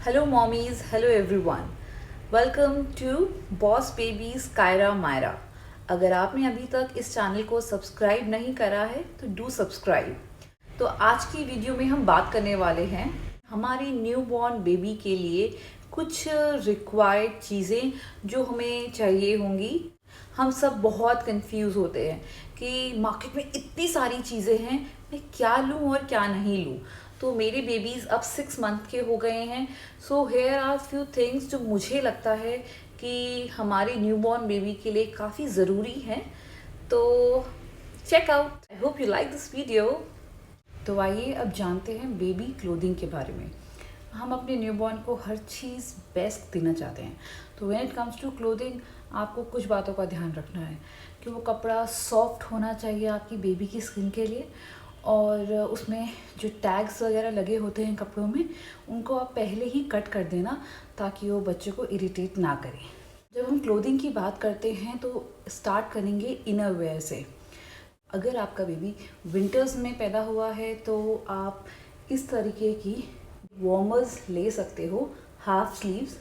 Hello, mommies. Hello, everyone. Welcome to Boss Babies Kyra Myra. अगर आपने अभी तक इस चैनल को सब्सक्राइब नहीं करा है तो डू सब्सक्राइब। तो आज की वीडियो में हम बात करने वाले हैं हमारी न्यू बॉर्न बेबी के लिए कुछ रिक्वायर्ड चीज़ें जो हमें चाहिए होंगी। हम सब बहुत कंफ्यूज होते हैं कि मार्केट में इतनी सारी चीज़ें हैं, मैं क्या लूँ और क्या नहीं लूँ। तो मेरे बेबीज़ अब 6 मंथ के हो गए हैं। So here are few things जो मुझे लगता है कि हमारे न्यूबॉर्न बेबी के लिए काफ़ी ज़रूरी हैं। तो check out. I hope you like this video. तो आइए अब जानते हैं बेबी क्लोथिंग के बारे में। हम अपने न्यूबॉर्न को हर चीज़ बेस्ट देना चाहते हैं। तो when it comes to clothing आपको कुछ बातों का ध्यान रखना है कि वो कपड़ा सॉफ्ट होना चाहिए आपकी बेबी की स्किन के लिए, और उसमें जो टैग्स वगैरह लगे होते हैं कपड़ों में उनको आप पहले ही कट कर देना ताकि वो बच्चे को इरिटेट ना करें। जब हम क्लोथिंग की बात करते हैं तो स्टार्ट करेंगे इनर वेयर से। अगर आपका बेबी विंटर्स में पैदा हुआ है तो आप इस तरीके की वार्मर्स ले सकते हो, हाफ स्लीव्स।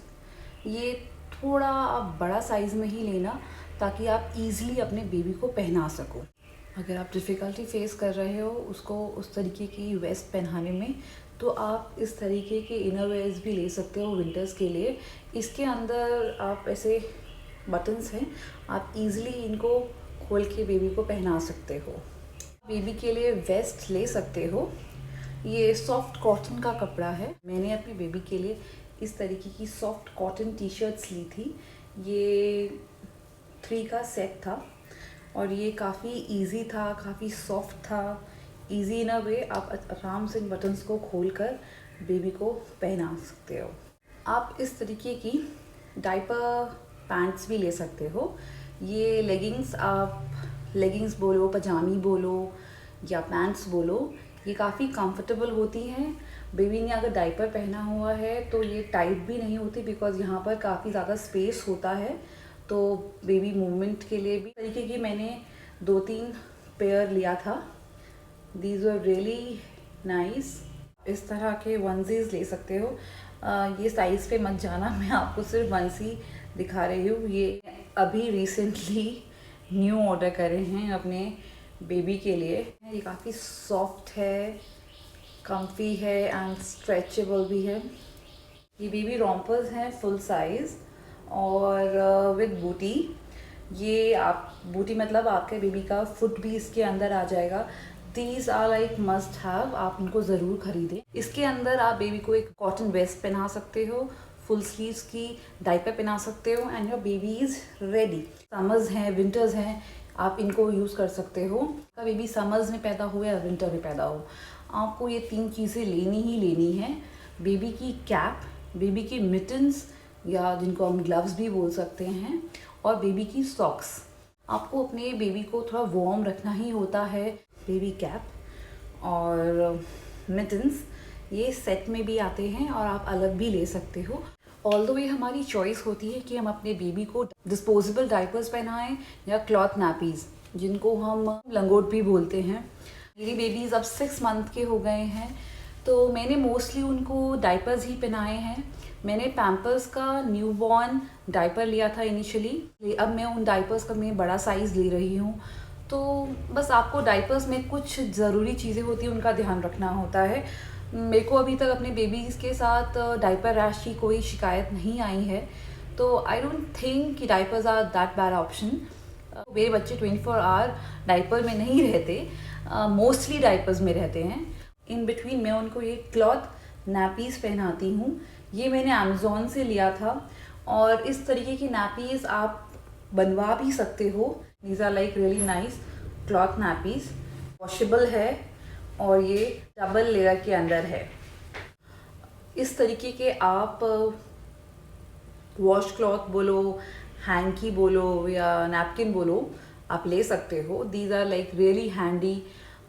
ये थोड़ा आप बड़ा साइज़ में ही लेना ताकि आप इजीली अपने बेबी को पहना सको। अगर आप डिफ़िकल्टी फेस कर रहे हो उसको उस तरीके की वेस्ट पहनाने में, तो आप इस तरीके के इनर वेयर्स भी ले सकते हो विंटर्स के लिए। इसके अंदर आप ऐसे बटन्स हैं, आप इजीली इनको खोल के बेबी को पहना सकते हो। बेबी के लिए वेस्ट ले सकते हो। ये सॉफ्ट कॉटन का कपड़ा है। मैंने अपनी बेबी के लिए इस तरीके की सॉफ्ट कॉटन टी शर्ट्स ली थी। ये 3 का सेट था और ये काफ़ी इजी था, काफ़ी सॉफ्ट था। इजी इन अ वे आप आराम से इन बटन्स को खोलकर बेबी को पहना सकते हो। आप इस तरीके की डायपर पैंट्स भी ले सकते हो। ये लेगिंग्स, आप लेगिंग्स बोलो, पजामी बोलो या पैंट्स बोलो, ये काफ़ी कंफर्टेबल होती हैं। बेबी ने अगर डायपर पहना हुआ है तो ये टाइट भी नहीं होती बिकॉज़ यहाँ पर काफ़ी ज़्यादा स्पेस होता है। तो बेबी मूवमेंट के लिए भी तरीके की मैंने 2-3 पेयर लिया था। These are really nice. इस तरह के वनसीज ले सकते हो। ये साइज़ पे मत जाना, मैं आपको सिर्फ वनसी दिखा रही हूँ। ये अभी रिसेंटली न्यू ऑर्डर करे हैं अपने बेबी के लिए। ये काफ़ी सॉफ्ट है, कम्फी है एंड स्ट्रेचेबल भी है। ये बेबी रॉम्पर्स हैं फुल साइज़ और विद बूटी। ये आप बूटी मतलब आपके बेबी का फुट भी इसके अंदर आ जाएगा। These are like must have, आप इनको ज़रूर खरीदें। इसके अंदर आप बेबी को एक कॉटन वेस्ट पहना सकते हो, फुल स्लीव्स की डायपर पहना सकते हो and your baby is ready. Summers हैं, विंटर्स हैं, आप इनको यूज़ कर सकते हो। का बेबी समर्स में पैदा हो या विंटर में पैदा हो, आपको ये 3 चीज़ें लेनी ही लेनी है। बेबी की कैप, बेबी की मिटन्स या जिनको हम ग्लव्स भी बोल सकते हैं, और बेबी की सॉक्स। आपको अपने बेबी को थोड़ा वार्म रखना ही होता है। बेबी कैप और मिटन्स ये सेट में भी आते हैं और आप अलग भी ले सकते हो। ऑल्दो ये हमारी चॉइस होती है कि हम अपने बेबी को डिस्पोजेबल डाइपर्स पहनाएं या क्लॉथ नैपीज़ जिनको हम लंगोट भी बोलते हैं। मेरी बेबीज़ अब 6 मंथ के हो गए हैं तो मैंने मोस्टली उनको डाइपर्स ही पहनाए हैं। मैंने पैम्पर्स का न्यूबॉर्न डायपर लिया था इनिशियली, अब मैं उन डाइपर्स का मैं बड़ा साइज़ ले रही हूँ। तो बस आपको डाइपर्स में कुछ ज़रूरी चीज़ें होती हैं, उनका ध्यान रखना होता है। मेरे को अभी तक अपने बेबीज़ के साथ डायपर रैश की कोई शिकायत नहीं आई है, तो आई डोंट थिंक कि diapers are that bad option. मेरे बच्चे 24 आवर डायपर में नहीं रहते, मोस्टली डाइपर्स में रहते हैं। इन बिटवीन मैं उनको ये क्लॉथ नैपीज़ पहनाती हूँ। ये मैंने अमेज़ॉन से लिया था और इस तरीके की नैपीज़ आप बनवा भी सकते हो। These are like really nice cloth nappies, washable है और ये डबल लेयर के अंदर है। इस तरीके के आप वॉश क्लॉथ बोलो, हैंकी बोलो या नैपकिन बोलो, आप ले सकते हो। These are like really handy.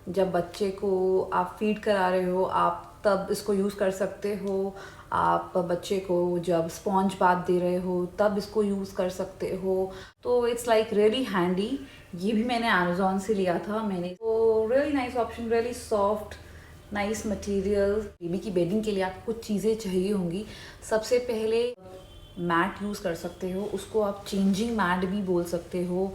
जब बच्चे को आप फीड करा रहे हो आप तब इसको यूज़ कर सकते हो। आप बच्चे को जब स्पॉन्ज बाथ दे रहे हो तब इसको यूज़ कर सकते हो। तो इट्स लाइक रियली हैंडी। ये भी मैंने अमेज़ॉन से लिया था। मैंने तो really nice option, really soft nice material. Baby की बेडिंग के लिए आपको कुछ चीज़ें चाहिए होंगी। सबसे पहले मैट यूज़ कर सकते हो, उसको आप चेंजिंग मैट भी बोल सकते हो।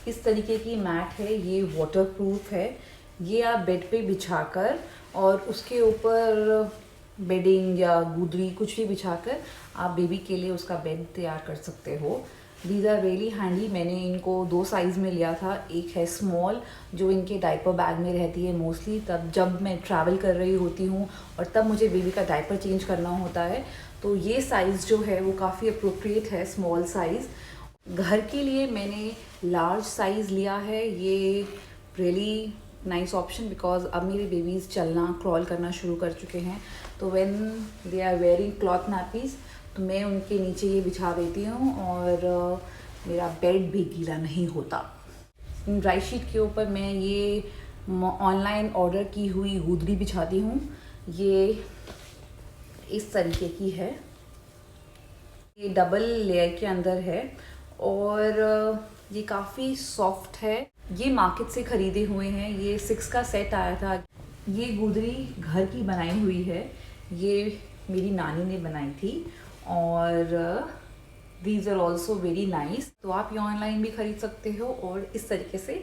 इस तरीके की मैट है, ये वाटरप्रूफ है। ये आप बेड पे बिछाकर और उसके ऊपर बेडिंग या गुदड़ी कुछ भी बिछाकर आप बेबी के लिए उसका बेड तैयार कर सकते हो। These are really handy. मैंने इनको 2 साइज़ में लिया था। एक है स्मॉल जो इनके डायपर बैग में रहती है मोस्टली, तब जब मैं ट्रैवल कर रही होती हूँ और तब मुझे बेबी का डायपर चेंज करना होता है, तो ये साइज़ जो है वो काफ़ी अप्रोप्रिएट है, स्मॉल साइज़। घर के लिए मैंने लार्ज साइज़ लिया है। ये रियली नाइस ऑप्शन बिकॉज अब मेरे बेबीज़ चलना क्रॉल करना शुरू कर चुके हैं, तो when they are wearing cloth nappies तो मैं उनके नीचे ये बिछा देती हूँ और मेरा बेड भी गीला नहीं होता। ड्राई शीट के ऊपर मैं ये ऑनलाइन ऑर्डर की हुई गुदड़ी बिछाती हूँ। ये इस तरीके की है, ये डबल लेयर के अंदर है और ये काफ़ी सॉफ्ट है। ये मार्केट से ख़रीदे हुए हैं, ये 6 का सेट आया था। ये गुदड़ी घर की बनाई हुई है, ये मेरी नानी ने बनाई थी और these are also very nice. तो आप ये ऑनलाइन भी ख़रीद सकते हो और इस तरीके से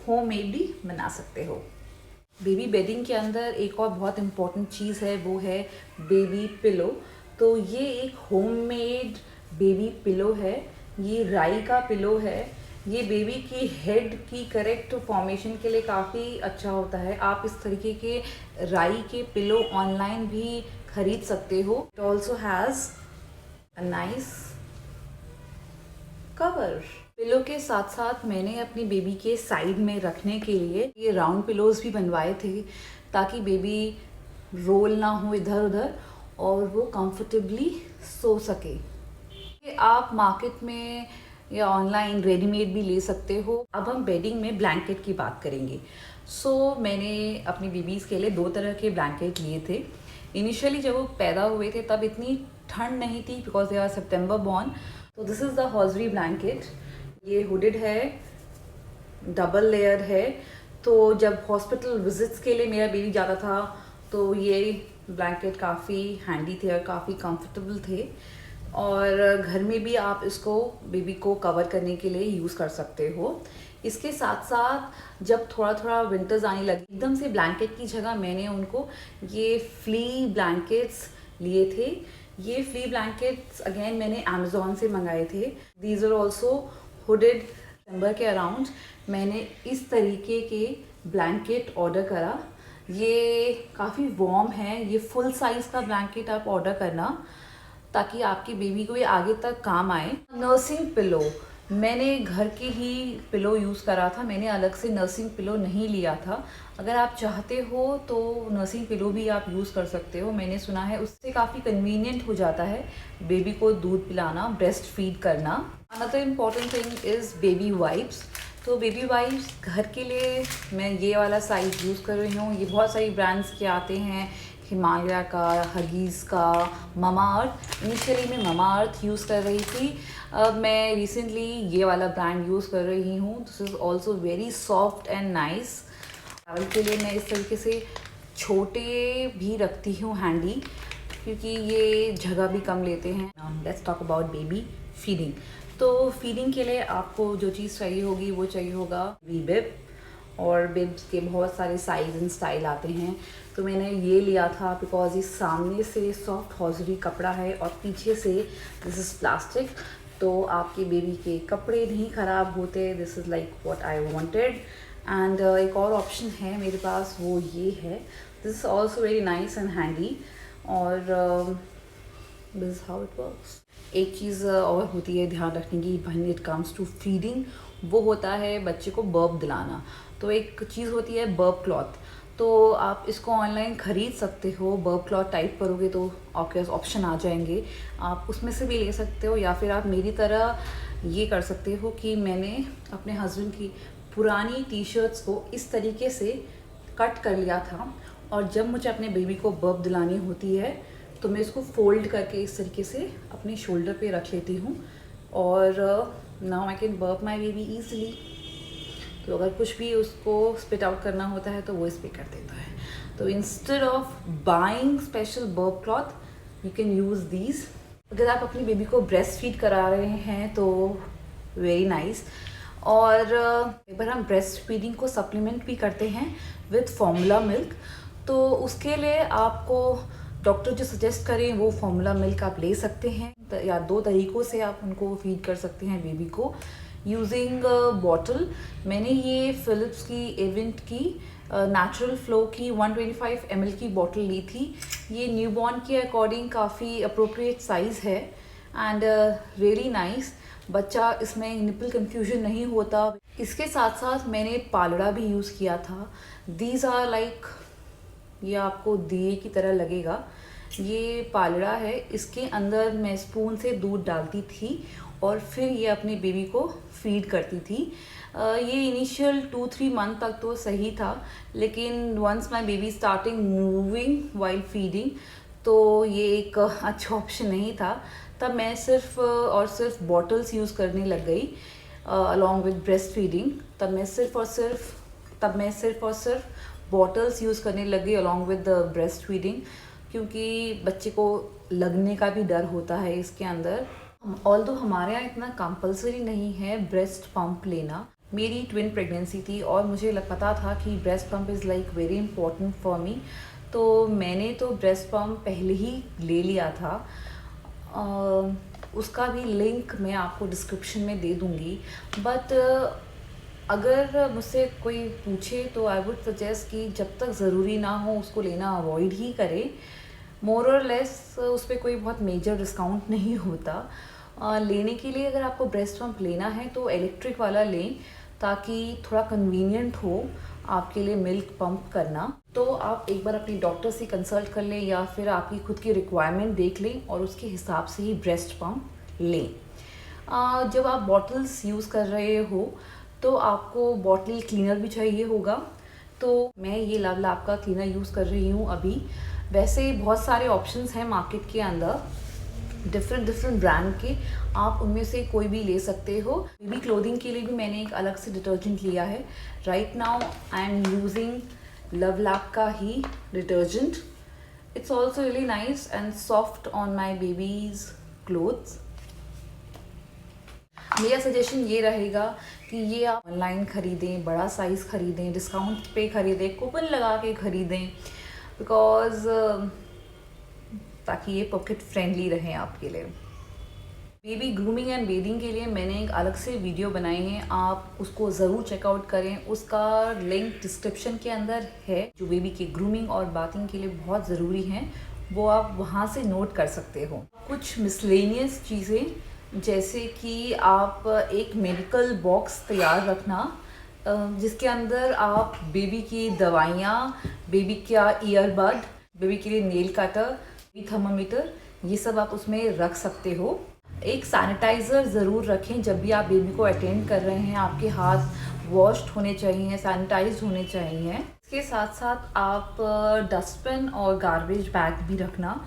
होममेड भी बना सकते हो। बेबी बेडिंग के अंदर एक और बहुत इम्पॉर्टेंट चीज़ है, वो है बेबी पिलो। तो ये एक होममेड बेबी पिलो है, ये राई का पिलो है। ये बेबी की हेड की करेक्ट फॉर्मेशन के लिए काफ़ी अच्छा होता है। आप इस तरीके के राई के पिलो ऑनलाइन भी खरीद सकते हो। It also has a nice cover. Pillow के साथ साथ मैंने अपनी बेबी के साइड में रखने के लिए ये राउंड पिलोज भी बनवाए थे, ताकि बेबी रोल ना हो इधर उधर और वो कंफर्टेबली सो सके। ये आप मार्केट में या ऑनलाइन रेडीमेड भी ले सकते हो। अब हम बेडिंग में ब्लैंकेट की बात करेंगे। मैंने अपनी बेबीज़ के लिए 2 तरह के ब्लैंकेट लिए थे। इनिशियली जब वो पैदा हुए थे तब इतनी ठंड नहीं थी because they are September born. तो this is the hosiery blanket. ये हुडेड है, डबल लेयर है। तो जब हॉस्पिटल विजिट्स के लिए मेरा बेबी जाता था तो ये ब्लैंकेट काफ़ी हैंडी थे और काफ़ी कंफर्टेबल थे, और घर में भी आप इसको बेबी को कवर करने के लिए यूज़ कर सकते हो। इसके साथ साथ जब थोड़ा थोड़ा विंटर्स आने लगे, एकदम से ब्लैंकेट की जगह मैंने उनको ये फ्ली ब्लैंकेट्स लिए थे। ये फ्ली ब्लैंकेट्स अगेन मैंने अमेज़ॉन से मंगाए थे। These are also hooded. दिसंबर के अराउंड मैंने इस तरीके के ब्लैंकेट ऑर्डर करा। ये काफ़ी वार्म है। ये फुल साइज़ का ब्लैंकेट आप ऑर्डर करना ताकि आपकी बेबी को ये आगे तक काम आए। नर्सिंग पिलो, मैंने घर के ही पिलो यूज़ करा था, मैंने अलग से नर्सिंग पिलो नहीं लिया था। अगर आप चाहते हो तो नर्सिंग पिलो भी आप यूज़ कर सकते हो। मैंने सुना है उससे काफ़ी कन्वीनियंट हो जाता है बेबी को दूध पिलाना, ब्रेस्ट फीड करना। Another important thing is baby wipes. तो बेबी वाइप्स घर के लिए मैं ये वाला साइज़ यूज़ कर रही हूँ। ये बहुत सारी ब्रांड्स के आते हैं, हिमालय का, हगीज़ का, ममाअर्थ। इनिशियली मैं ममाअर्थ यूज़ कर रही थी, अब मैं रिसेंटली ये वाला ब्रांड यूज़ कर रही हूँ। This is also very soft and nice. Travel के लिए मैं इस तरीके से छोटे भी रखती हूँ हैंडी, क्योंकि ये जगह भी कम लेते हैं। Let's talk about baby feeding. तो फीडिंग के लिए आपको जो चीज़ चाहिए होगी वो चाहिए होगा बिब, और बिब्स के बहुत सारे साइज़ एंड स्टाइल आते हैं। तो मैंने ये लिया था बिकॉज ये सामने से सॉफ्ट हॉजरी कपड़ा है और पीछे से दिस इज़ प्लास्टिक, तो आपके बेबी के कपड़े नहीं ख़राब होते। This is like what I wanted. And एक और ऑप्शन है मेरे पास, वो ये है। This is also very nice and handy, और this is how it works. एक चीज़ और होती है ध्यान रखने की when it comes to feeding, वो होता है बच्चे को बर्प दिलाना। तो एक चीज़ होती है बर्प क्लॉथ, तो आप इसको ऑनलाइन ख़रीद सकते हो। बर्प क्लॉथ टाइप करोगे तो आपके पास ऑप्शन आ जाएंगे, आप उसमें से भी ले सकते हो, या फिर आप मेरी तरह ये कर सकते हो कि मैंने अपने हस्बैंड की पुरानी टी शर्ट्स को इस तरीके से कट कर लिया था, और जब मुझे अपने बेबी को बर्प दिलानी होती है तो मैं इसको फोल्ड करके इस तरीके से अपने शोल्डर पे रख लेती हूँ, और now I can burp my baby easily. तो अगर कुछ भी उसको स्पिट आउट करना होता है तो वो इस पर कर देता है। तो instead of buying special burp cloth you can use these. अगर आप अपनी बेबी को ब्रेस्ट फीड करा रहे हैं तो वेरी नाइस। और एक बार हम ब्रेस्ट फीडिंग को सप्लीमेंट भी करते हैं विथ फॉर्मूला मिल्क, तो उसके लिए आपको डॉक्टर जो सजेस्ट करें वो फॉर्मूला मिल्क आप ले सकते हैं, या 2 तरीक़ों से आप उनको फीड कर सकते हैं बेबी को यूजिंग बॉटल। मैंने ये फिलिप्स की एवेंट की नेचुरल फ्लो की 125 ml की बॉटल ली थी। ये न्यूबॉर्न के अकॉर्डिंग काफ़ी अप्रोप्रिएट साइज़ है एंड रियली नाइस। बच्चा इसमें निपल कन्फ्यूजन नहीं होता। इसके साथ साथ मैंने पालड़ा भी यूज़ किया था। दीज आर लाइक, ये आपको दिए की तरह लगेगा, ये पालड़ा है। इसके अंदर मैं स्पून से दूध डालती थी और फिर ये अपनी बेबी को फीड करती थी। ये इनिशियल 2-3 मंथ तक तो सही था, लेकिन once my baby starting moving while feeding तो ये एक अच्छा ऑप्शन नहीं था। तब मैं सिर्फ और सिर्फ बॉटल्स यूज़ करने लग गई अलॉन्ग विद ब्रेस्ट फीडिंग। तब मैं सिर्फ और सिर्फ बॉटल्स यूज़ करने लग गई अलॉन्ग विद ब्रेस्ट फीडिंग, क्योंकि बच्चे को लगने का भी डर होता है इसके अंदर। ऑल्दो हमारे यहाँ इतना कंपलसरी नहीं है ब्रेस्ट पंप लेना। मेरी ट्विन प्रेगनेंसी थी और मुझे पता था कि breast pump is like very important for me, तो मैंने तो ब्रेस्ट पंप पहले ही ले लिया था। उसका भी लिंक मैं आपको डिस्क्रिप्शन में दे दूँगी। बट अगर मुझसे कोई पूछे तो आई वुड सजेस्ट कि जब तक ज़रूरी ना हो उसको लेना अवॉइड ही करें। मोर और लेस उस पर कोई बहुत मेजर डिस्काउंट नहीं होता। लेने के लिए अगर आपको ब्रेस्ट पंप लेना है तो इलेक्ट्रिक वाला लें, ताकि थोड़ा कन्वीनियंट हो आपके लिए मिल्क पंप करना। तो आप एक बार अपनी डॉक्टर से कंसल्ट कर लें या फिर आपकी खुद की रिक्वायरमेंट देख लें और उसके हिसाब से ही ब्रेस्ट पंप लें। जब आप बॉटल्स यूज़ कर रहे हो तो आपको बॉटल क्लीनर भी चाहिए होगा, तो मैं ये लव लैब का क्लीनर यूज़ कर रही हूँ अभी। वैसे बहुत सारे ऑप्शंस हैं मार्केट के अंदर, डिफरेंट ब्रांड के, आप उनमें से कोई भी ले सकते हो। बेबी क्लोथिंग के लिए भी मैंने एक अलग से डिटर्जेंट लिया है। Right now I am using Love Lab का ही detergent. It's also really nice and soft on my baby's clothes. मेरा सजेशन ये रहेगा कि ये आप ऑनलाइन ख़रीदें, बड़ा साइज़ ख़रीदें, डिस्काउंट पे ख़रीदें, कूपन लगा के ख़रीदें, बिकॉज़ ताकि ये पॉकेट फ्रेंडली रहें आपके लिए। बेबी ग्रूमिंग एंड बेदिंग के लिए मैंने एक अलग से वीडियो बनाई है, आप उसको ज़रूर चेकआउट करें। उसका लिंक डिस्क्रिप्शन के अंदर है। जो बेबी के ग्रूमिंग और बाथिंग के लिए बहुत ज़रूरी हैं वो आप वहाँ से नोट कर सकते हो। कुछ मिसलेनियस चीज़ें, जैसे कि आप एक मेडिकल बॉक्स तैयार रखना जिसके अंदर आप बेबी की दवाइयाँ, बेबी का ईयरबड, बेबी के लिए नेल कटर, थर्मामीटर, ये सब आप उसमें रख सकते हो। एक सैनिटाइज़र ज़रूर रखें जब भी आप बेबी को अटेंड कर रहे हैं। आपके हाथ वॉश्ड होने चाहिए, सैनिटाइज्ड होने चाहिए। इसके साथ साथ आप डस्टबिन और गार्बेज बैग भी रखना,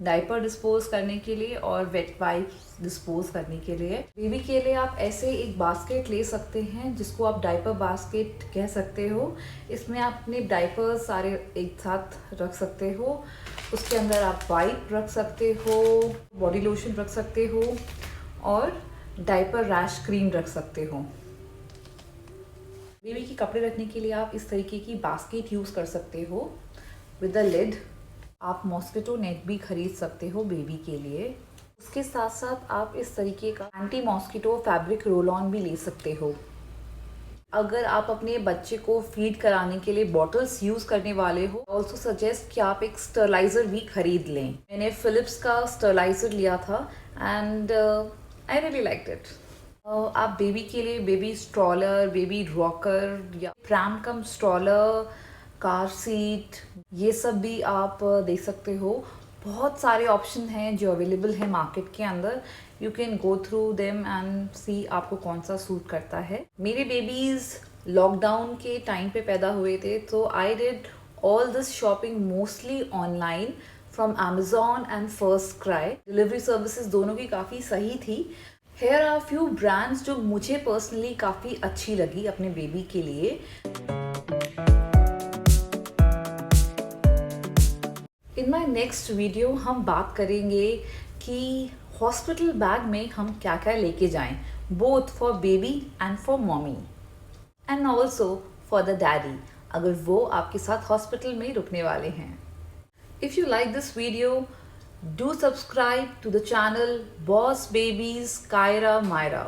डायपर डिस्पोज करने के लिए और वेट वाइप्स डिस्पोज करने के लिए। बेबी के लिए आप ऐसे एक बास्केट ले सकते हैं जिसको आप डायपर बास्केट कह सकते हो। इसमें आप अपने डायपर्स सारे एक साथ रख सकते हो। उसके अंदर आप वाइप रख सकते हो, बॉडी लोशन रख सकते हो और डायपर रैश क्रीम रख सकते हो। बेबी के कपड़े रखने के लिए आप इस तरीके की बास्केट यूज़ कर सकते हो विद अ लिड। आप मॉस्किटो नेट भी खरीद सकते हो बेबी के लिए। उसके साथ साथ आप इस तरीके का anti mosquito fabric roll on भी ले सकते हो। अगर आप अपने बच्चे को फीड कराने के लिए बॉटल्स यूज़ करने वाले हो, ऑल्सो सजेस्ट कि आप एक स्टरलाइज़र भी खरीद लें। मैंने फिलिप्स का स्टरलाइज़र लिया था and I really liked it. आप बेबी के लिए बेबी स्ट्रॉलर, बेबी रॉकर या प्रैम कम स्ट्रॉलर, कार सीट, ये सब भी आप देख सकते हो। बहुत सारे ऑप्शन हैं जो अवेलेबल हैं मार्केट के अंदर। You can go through them and see आपको कौन सा सूट करता है। मेरे बेबीज़ लॉकडाउन के टाइम पे पैदा हुए थे, तो I did all this shopping mostly online from Amazon and first cry. Delivery services दोनों की काफ़ी सही थी। हेयर आर फ्यू ब्रांड्स जो मुझे पर्सनली काफ़ी अच्छी लगी अपने बेबी के लिए। इन माई नेक्स्ट वीडियो हम बात करेंगे कि हॉस्पिटल बैग में हम क्या क्या लेके जाएं, both for baby and for mommy and also for the daddy, अगर वो आपके साथ हॉस्पिटल में रुकने वाले हैं। If you like this video, do subscribe to the channel Boss Babies Kyra Myra.